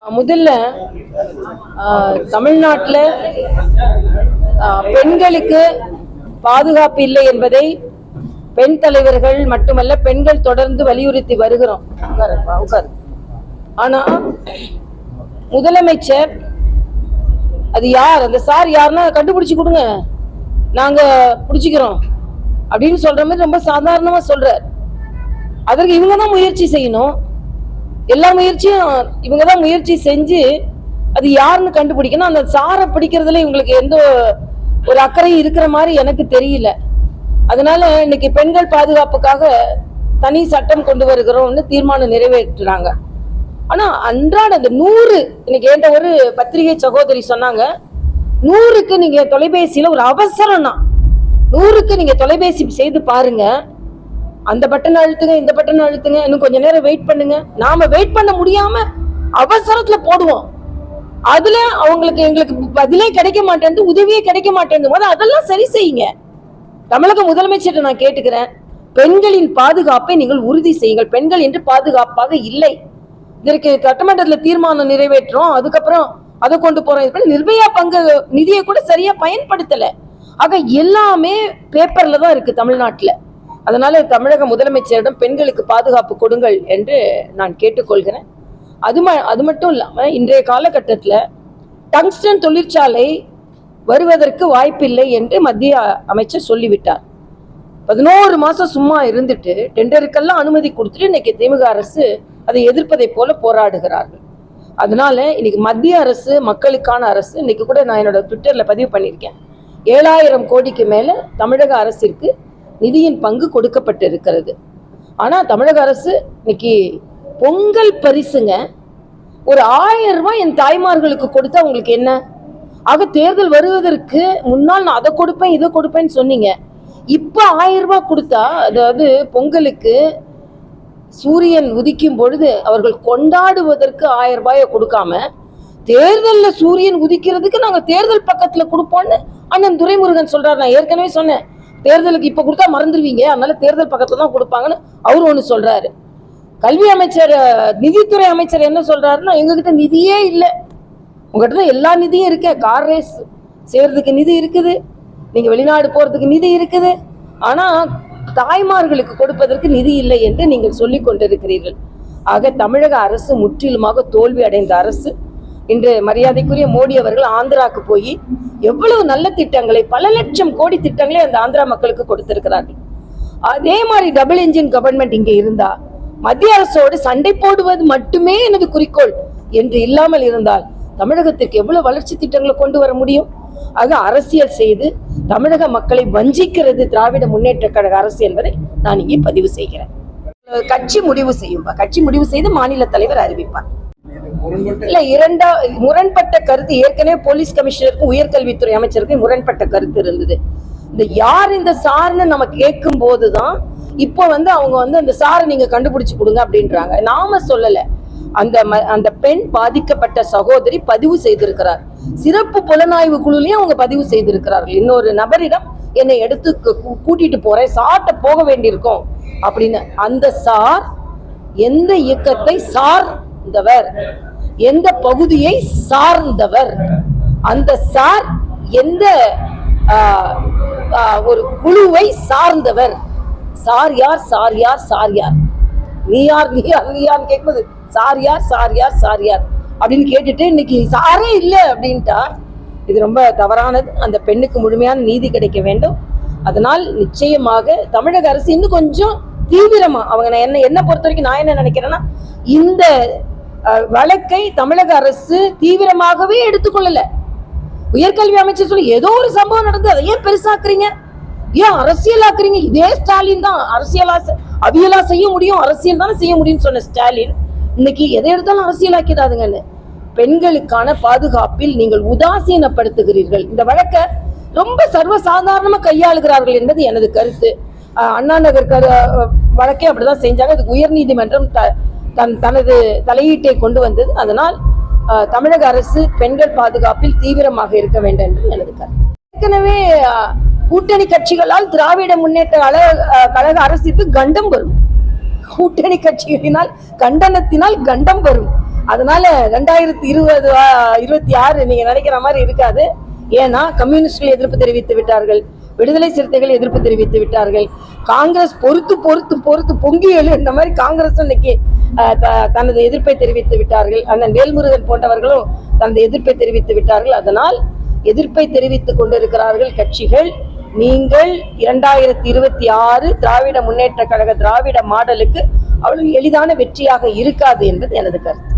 முதல்ல தமிழ்நாட்டில் பெண்களுக்கு பாதுகாப்பு இல்லை என்பதை பெண் தலைவர்கள் மட்டுமல்ல பெண்கள் தொடர்ந்து வலியுறுத்தி வருகிறோம். ஆனா முதலமைச்சர் அது யார், அந்த சார் யாருன்னா கண்டுபிடிச்சு கொடுங்க, நாங்க பிடிச்சிக்கிறோம் அப்படின்னு சொல்ற மாதிரி ரொம்ப சாதாரணமா சொல்றார். அதற்கு இவங்க தான் முயற்சி செய்யணும். எல்லா முயற்சியும் இவங்க தான் முயற்சி செஞ்சு அது யாருன்னு கண்டுபிடிக்கணும். அந்த சாரை பிடிக்கிறதுல இவங்களுக்கு எந்த ஒரு அக்கறையும் இருக்கிற மாதிரி எனக்கு தெரியல. அதனால இன்னைக்கு பெண்கள் பாதுகாப்புக்காக தனி சட்டம் கொண்டு வருகிறோம்னு தீர்மானம் நிறைவேற்றுறாங்க. ஆனா அன்றாட அந்த 100 இன்னைக்கு என்ற ஒரு பத்திரிகை சகோதரி சொன்னாங்க, 100க்கு நீங்க தொலைபேசியில ஒரு அவசரம்னா 100க்கு நீங்க தொலைபேசி செய்து பாருங்க, அந்த பட்டன் அழுத்துங்க, இந்த பட்டன் அழுத்துங்க, இன்னும் கொஞ்ச நேரம் வெயிட் பண்ணுங்க. நாம வெயிட் பண்ண முடியாம அவசரத்துல போடுவோம். அதுல அவங்களுக்கு எங்களுக்கு பதிலே கிடைக்க மாட்டேன், உதவியே கிடைக்க மாட்டேன். அதெல்லாம் சரி செய்யுங்க. தமிழக முதலமைச்சர் நான் கேட்டுக்கிறேன், பெண்களின் பாதுகாப்பை நீங்கள் உறுதி செய்யுங்கள். பெண்கள் என்று பாதுகாப்பாக இல்லை. இதற்கு சட்டமன்றத்தில் தீர்மானம் நிறைவேற்றோம், அதுக்கப்புறம் அதை கொண்டு போறோம். நிர்பயா பங்கு நிதியை கூட சரியா பயன்படுத்தல. ஆக எல்லாமே பேப்பர்ல தான் இருக்கு தமிழ்நாட்டுல. அதனால தமிழக முதலமைச்சரிடம் பெண்களுக்கு பாதுகாப்பு கொடுங்கள் என்று நான் கேட்டுக்கொள்கிறேன். அது மட்டும் இல்லாம இன்றைய காலகட்டத்தில் டங்ஸ்டன் தொழிற்சாலை வருவதற்கு வாய்ப்பில்லை என்று மத்திய அமைச்சர் சொல்லிவிட்டார். 11 மாசம் சும்மா இருந்துட்டு டெண்டருக்கெல்லாம் அனுமதி கொடுத்துட்டு இன்னைக்கு திமுக அரசு அதை எதிர்ப்பதை போல போராடுகிறார்கள். அதனால இன்னைக்கு மத்திய அரசு மக்களுக்கான அரசு. இன்னைக்கு கூட நான் என்னோட ட்விட்டர்ல பதிவு பண்ணியிருக்கேன், 7000 கோடிக்கு மேல தமிழக அரசிற்கு நிதியின் பங்கு கொடுக்கப்பட்டு இருக்கிறது. ஆனா தமிழக அரசு இன்னைக்கு பொங்கல் பரிசுங்க ஒரு 1000 ரூபாய் என் தாய்மார்களுக்கு கொடுத்தா உங்களுக்கு என்ன? ஆக தேர்தல் வருவதற்கு முன்னால் நான் அதை கொடுப்பேன் இதை கொடுப்பேன்னு சொன்னீங்க. இப்ப 1000 ரூபாய் கொடுத்தா, அதாவது பொங்கலுக்கு சூரியன் உதிக்கும் பொழுது அவர்கள் கொண்டாடுவதற்கு 1000 ரூபாயை கொடுக்காம தேர்தல்ல சூரியன் உதிக்கிறதுக்கு நாங்க தேர்தல் பக்கத்துல கொடுப்போம்னு அண்ணன் துரைமுருகன் சொல்றாரு. நான் ஏற்கனவே சொன்னேன், தேர்தலுக்கு இப்ப கொடுத்தா மறந்துடுவீங்க, அதனால தேர்தல் பக்கத்துல தான் கொடுப்பாங்கன்னு அவரு ஒண்ணு சொல்றாரு. கல்வி அமைச்சர், நிதித்துறை அமைச்சர் என்ன சொல்றாருன்னா, எங்ககிட்ட நிதியே இல்லை, உங்ககிட்ட எல்லா நிதியும் இருக்கு, கார் ரேஸ் செய்யறதுக்கு நிதி இருக்குது, நீங்க வெளிநாடு போறதுக்கு நிதி இருக்குது, ஆனா தாய்மார்களுக்கு கொடுப்பதற்கு நிதி இல்லை என்று நீங்கள் சொல்லிக் கொண்டிருக்கிறீர்கள். ஆக தமிழக அரசு முற்றிலுமாக தோல்வி அடைந்த அரசு. இன்று மரியாதைக்குரிய மோடி அவர்கள் ஆந்திராவுக்கு போய் எவ்வளவு நல்ல திட்டங்களை, பல லட்சம் கோடி திட்டங்களை அந்த ஆந்திரா மக்களுக்கு கொடுத்திருக்கிறார்கள். அதே மாதிரி டபுள் இன்ஜின் கவர்மெண்ட் இங்கே இருந்தா மத்திய அரசோடு சண்டை போடுவது மட்டுமே எனது குறிக்கோள் என்று இல்லாமல் இருந்தால் தமிழகத்திற்கு எவ்வளவு வளர்ச்சி திட்டங்களை கொண்டு வர முடியும்? ஆக அரசியல் செய்து தமிழக மக்களை வஞ்சிக்கிறது திராவிட முன்னேற்ற கழக அரசு என்பதை நான் இங்கே பதிவு செய்கிறேன். கட்சி முடிவு செய்யும், கட்சி முடிவு செய்து மாநில தலைவர் அறிவிப்பார். இல்ல, முரண்பட்ட கருத்து ஏற்கனவே போலீஸ் கமிஷனருக்கும் உயர்கல்வித்துறை அமைச்சருக்கும் முரண்பட்ட கருத்து இருந்தது. இந்த யார் இந்த சார்னு நம்ம கேட்கும் போதுதான் இப்போ அவங்க அந்த சாரை நீங்க கண்டுபிடிச்சு கொடுங்க அப்படின்றாங்க. நாம சொல்லல, அந்த பெண் பாதிக்கப்பட்ட சகோதரி பதிவு செய்திருக்கிறார். சிறப்பு புலனாய்வு குழுலையும் அவங்க பதிவு செய்திருக்கிறார்கள். இன்னொரு நபரிடம் என்னை எடுத்து கூட்டிட்டு போறேன், சார்ட்ட போக வேண்டியிருக்கும் அப்படின்னு. அந்த சார் எந்த இயக்கத்தை சார்ந்தவர், எந்த பகுதியை சார்ந்தவர், அந்த சார் எந்த ஒரு குழுவை சார்ந்தவர், சார் யார், சார் யார், சார் யார், நீ யார், நீ யார், நீ யார் கேட்கும்போது சார் யார், சார் யார், சார் யார் அப்படின்னு கேட்டுட்டு இன்னைக்கு சாரே இல்லை அப்படின்ட்டா இது ரொம்ப தவறானது. அந்த பெண்ணுக்கு முழுமையான நீதி கிடைக்க வேண்டும். அதனால் நிச்சயமாக தமிழக அரசு இன்னும் கொஞ்சம் தீவிரமா, அவங்க என்ன பொறுத்த வரைக்கும் நான் என்ன நினைக்கிறேன்னா, இந்த வழக்கை தமிழக அரசு தீவிரமாகவே எடுத்துக்கொள்ளல. உயர்கல்வி அமைச்சர் சொல்லி ஏதோ ஒரு சம்பவம் நடந்து அதை ஏன் பெருசாக்குறீங்க, ஏன் அரசியலாக்குறீங்க? இதே ஸ்டாலின் தான் அவியலா செய்ய முடியும், அரசியல் தானே செய்ய முடியும்னு சொன்ன ஸ்டாலின் இன்னைக்கு எதை எடுத்தாலும் அரசியலாக்கிறாதுங்கன்னு. பெண்களுக்கான பாதுகாப்பில் நீங்கள் உதாசீனப்படுத்துகிறீர்கள். இந்த வழக்கை ரொம்ப சர்வசாதாரணமா கையாளுகிறார்கள் என்பது எனது கருத்து. அண்ணா நகர் வழக்கே அப்படிதான் செஞ்சாங்க. அதுக்கு உயர்நீதிமன்றம் தனது தலையீட்டை கொண்டு வந்தது. அதனால் தமிழக அரசு பெண்கள் பாதுகாப்பில் தீவிரமாக இருக்க வேண்டும் என்று எனது கருத்து. ஏற்கனவே கூட்டணி கட்சிகளால் திராவிட முன்னேற்ற கழக அரசுக்கு கண்டம் வரும். கூட்டணி கட்சிகளினால் கண்டனத்தினால் கண்டம் வரும். அதனால 2026 நீங்க நினைக்கிற மாதிரி இருக்காது. ஏன்னா கம்யூனிஸ்டுகள் எதிர்ப்பு தெரிவித்து விட்டார்கள், விடுதலை சிறுத்தைகள் எதிர்ப்பு தெரிவித்து விட்டார்கள், காங்கிரஸ் பொறுத்து பொறுத்து பொறுத்து பொங்கி எழு இந்த மாதிரி காங்கிரஸ் இன்னைக்கு தனது எதிர்ப்பை தெரிவித்து விட்டார்கள். அண்ணன் வேல்முருகன் போன்றவர்களும் தனது எதிர்ப்பை தெரிவித்து விட்டார்கள். அதனால் எதிர்ப்பை தெரிவித்துக் கொண்டிருக்கிறார்கள் கட்சிகள். நீங்கள் 2026 திராவிட முன்னேற்ற கழக திராவிட மாடலுக்கு அவ்வளவு எளிதான வெற்றியாக இருக்காது என்பது எனது கருத்து.